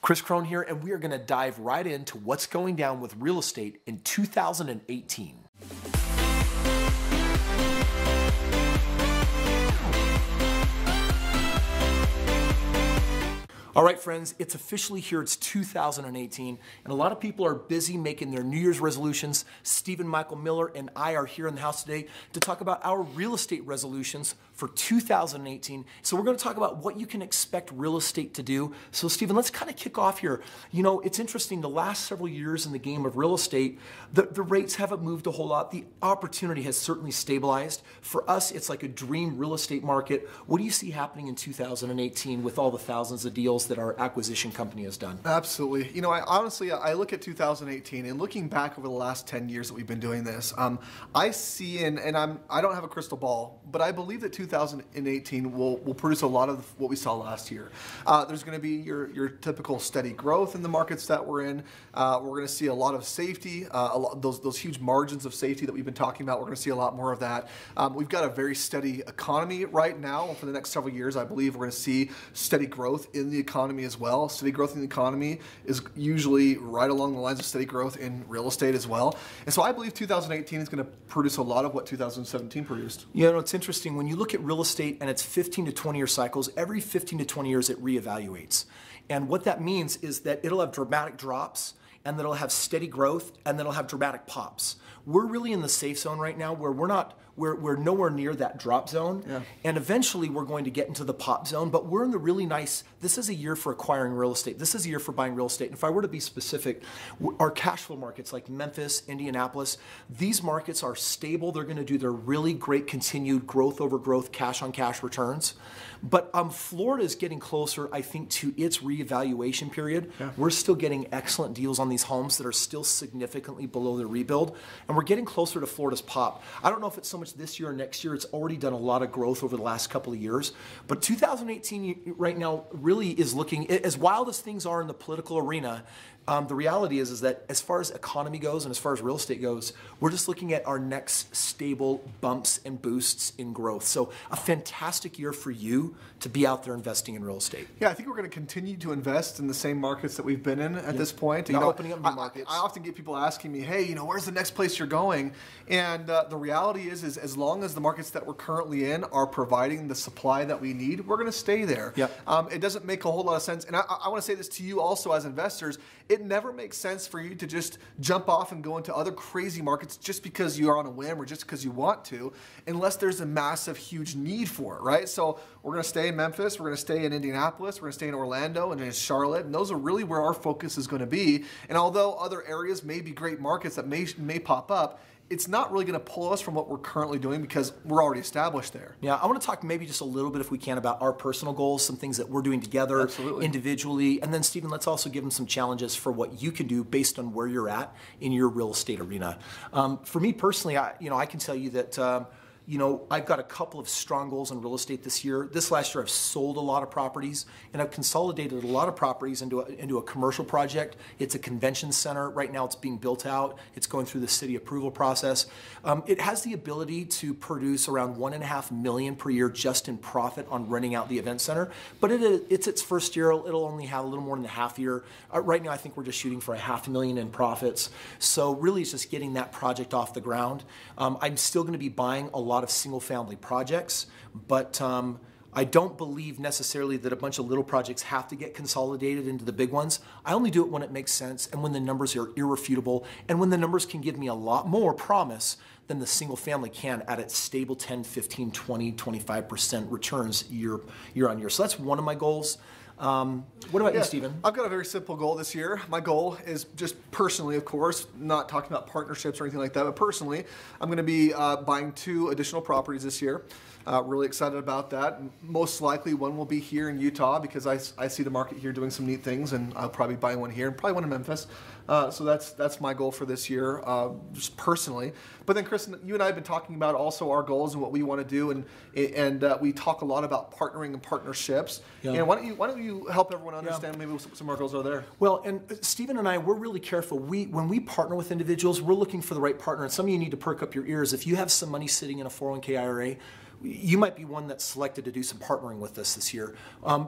Kris Krohn here, and we are going to dive right into what's going down with real estate in 2018. All right, friends, it's officially here. It's 2018, and a lot of people are busy making their New Year's resolutions. Stephen Michael Miller and I are here in the house today to talk about our real estate resolutions for 2018. So we're going to talk about what you can expect real estate to do. So Stephen, let's kind of kick off here. You know, it's interesting, the last several years in the game of real estate, the rates haven't moved a whole lot. The opportunity has certainly stabilized. For us, it's like a dream real estate market. What do you see happening in 2018 with all the thousands of deals that our acquisition company has done? Absolutely. You know, I look at 2018 and looking back over the last 10 years that we've been doing this, I see, and I don't have a crystal ball, but I believe that 2018 will produce a lot of what we saw last year. There's going to be your typical steady growth in the markets that we're in. We're going to see a lot of safety, those huge margins of safety that we've been talking about. We're going to see a lot more of that. We've got a very steady economy right now. For the next several years, I believe we're going to see steady growth in the economy as well. Steady growth in the economy is usually right along the lines of steady growth in real estate as well. And so I believe 2018 is going to produce a lot of what 2017 produced. You know, it's interesting. When you look at real estate and it's 15 to 20 year cycles, every 15 to 20 years it reevaluates. And what that means is that it'll have dramatic drops, and then it'll have steady growth, and then it'll have dramatic pops. We're really in the safe zone right now where we're nowhere near that drop zone. Yeah. And eventually we're going to get into the pop zone, but we're in the really nice, this is a year for acquiring real estate. This is a year for buying real estate. And if I were to be specific, our cash flow markets like Memphis, Indianapolis, these markets are stable. They're going to do their really great continued growth over growth, cash on cash returns. But Florida is getting closer, I think, to its reevaluation period. Yeah. We're still getting excellent deals on these homes that are still significantly below the rebuild. And we're getting closer to Florida's pop. I don't know if it's so much this year or next year. It's already done a lot of growth over the last couple of years. But 2018 right now really is looking, as wild as things are in the political arena, the reality is that as far as economy goes and as far as real estate goes, we're just looking at our next stable bumps and boosts in growth. So a fantastic year for you to be out there investing in real estate. Yeah, I think we're going to continue to invest in the same markets that we've been in at this point. Not opening up new markets. I often get people asking me, hey, you know, where's the next place you're going? And the reality is as long as the markets that we're currently in are providing the supply that we need, we're going to stay there. Yep. It doesn't make a whole lot of sense. And I want to say this to you also as investors. It never makes sense for you to just jump off and go into other crazy markets just because you are on a whim or just because you want to, unless there's a massive, huge need for it, right? So we're going to stay in Memphis, we're going to stay in Indianapolis, we're going to stay in Orlando and in Charlotte, and those are really where our focus is going to be. And although other areas may be great markets that may pop up, it's not really going to pull us from what we're currently doing because we're already established there. Yeah, I want to talk maybe just a little bit, if we can, about our personal goals, some things that we're doing together, individually. And then, Stephen, let's also give them some challenges for what you can do based on where you're at in your real estate arena. For me personally, I can tell you that I've got a couple of strong goals in real estate this year. This last year, I've sold a lot of properties, and I've consolidated a lot of properties into a commercial project. It's a convention center. Right now, it's being built out. It's going through the city approval process. It has the ability to produce around $1.5 million per year just in profit on renting out the event center. But it's its first year. It'll only have a little more than a half year. Right now, I think we're just shooting for $500,000 in profits. So really, it's just getting that project off the ground. I'm still going to be buying a lot of single-family projects, but I don't believe necessarily that a bunch of little projects have to get consolidated into the big ones. I only do it when it makes sense and when the numbers are irrefutable and when the numbers can give me a lot more promise than the single family can at its stable 10, 15, 20, 25% returns year on year. So that's one of my goals. What about you, Stephen? I've got a very simple goal this year. My goal is just personally, of course, not talking about partnerships or anything like that, but personally, I'm going to be buying 2 additional properties this year. Really excited about that. Most likely one will be here in Utah because I see the market here doing some neat things, and I'll probably buy one here and probably one in Memphis. So that's my goal for this year, just personally. But then, Kris, you and I have been talking about also our goals and what we want to do, and we talk a lot about partnering and partnerships. Yeah. And why don't you help everyone understand maybe some of our goals are there? Well, and Stephen and I, we're really careful. When we partner with individuals, we're looking for the right partner. And some of you need to perk up your ears. If you have some money sitting in a 401k IRA, you might be one that's selected to do some partnering with us this year.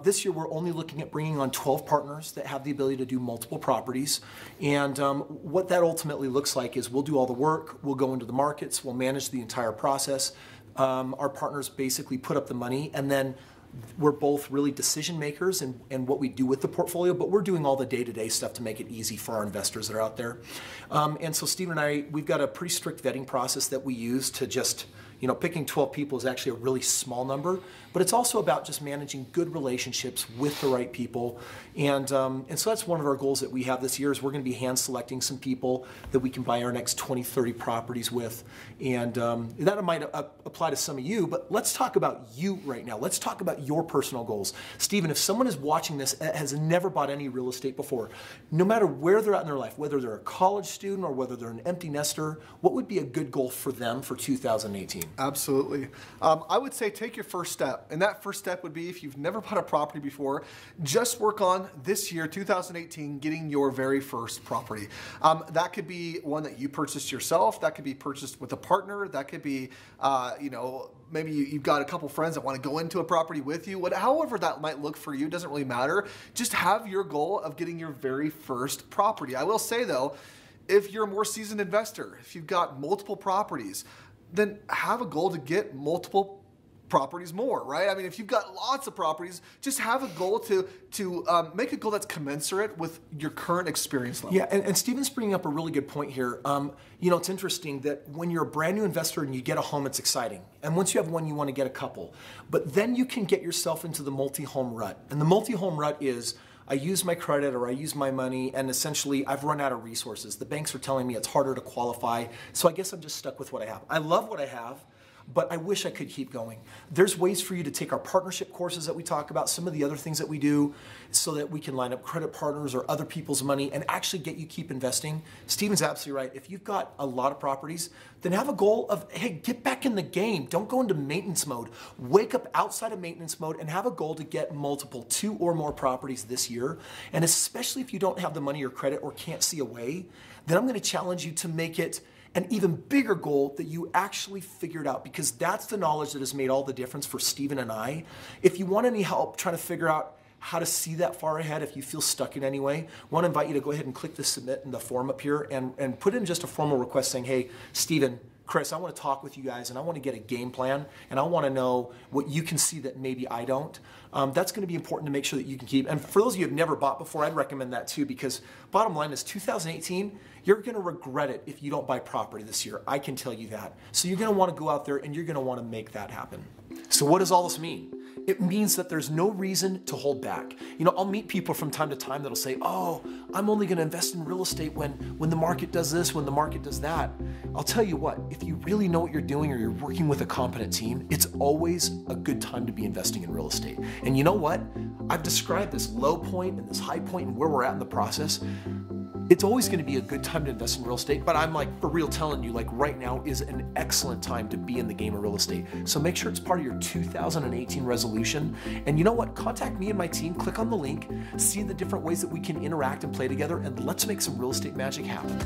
This year, we're only looking at bringing on 12 partners that have the ability to do multiple properties. And what that ultimately looks like is we'll do all the work, we'll go into the markets, we'll manage the entire process. Our partners basically put up the money, and then we're both really decision makers in what we do with the portfolio, but we're doing all the day-to-day stuff to make it easy for our investors that are out there. And so Steve and I, we've got a pretty strict vetting process that we use to just, picking 12 people is actually a really small number, but it's also about just managing good relationships with the right people. And so that's one of our goals that we have this year is we're going to be hand selecting some people that we can buy our next 20, 30 properties with. And that might apply to some of you, but let's talk about you right now. Let's talk about your personal goals. Stephen, if someone is watching this has never bought any real estate before, no matter where they're at in their life, whether they're a college student or whether they're an empty nester, what would be a good goal for them for 2018? Absolutely. I would say take your first step. And that first step would be, if you've never bought a property before, just work on this year, 2018, getting your very first property. That could be one that you purchased yourself. That could be purchased with a partner. That could be, maybe you've got a couple friends that want to go into a property with you. However that might look for you, doesn't really matter. Just have your goal of getting your very first property. I will say though, if you're a more seasoned investor, if you've got multiple properties, then have a goal to get multiple properties more, right? I mean, if you've got lots of properties, just have a goal to make a goal that's commensurate with your current experience level. Yeah, and Stephen's bringing up a really good point here. It's interesting that when you're a brand new investor and you get a home, it's exciting. And once you have one, you want to get a couple. But then you can get yourself into the multi-home rut. And the multi-home rut is, I use my credit or I use my money and essentially I've run out of resources. The banks are telling me it's harder to qualify, so I guess I'm just stuck with what I have. I love what I have, but I wish I could keep going. There's ways for you to take our partnership courses that we talk about, some of the other things that we do, so that we can line up credit partners or other people's money and actually get you keep investing. Stephen's absolutely right. If you've got a lot of properties, then have a goal of, hey, get back in the game. Don't go into maintenance mode. Wake up outside of maintenance mode and have a goal to get multiple 2 or more properties this year. And especially if you don't have the money or credit or can't see a way, then I'm going to challenge you to make it an even bigger goal that you actually figured out, because that's the knowledge that has made all the difference for Stephen and I. If you want any help trying to figure out how to see that far ahead, if you feel stuck in any way, I want to invite you to go ahead and click the submit in the form up here and put in just a formal request saying, hey, Stephen, Kris, I want to talk with you guys and I want to get a game plan and I want to know what you can see that maybe I don't. That's going to be important to make sure that you can keep. And for those of you who have never bought before, I'd recommend that too, because bottom line is 2018, you're going to regret it if you don't buy property this year. I can tell you that. So you're going to want to go out there and you're going to want to make that happen. So what does all this mean? It means that there's no reason to hold back. I'll meet people from time to time that'll say, oh, I'm only going to invest in real estate when the market does this, when the market does that. I'll tell you what, if you really know what you're doing or you're working with a competent team, it's always a good time to be investing in real estate. And you know what? I've described this low point and this high point and where we're at in the process. It's always going to be a good time to invest in real estate, but I'm for real telling you, right now is an excellent time to be in the game of real estate. So make sure it's part of your 2018 resolution. And you know what? Contact me and my team, click on the link, see the different ways that we can interact and play together, and let's make some real estate magic happen.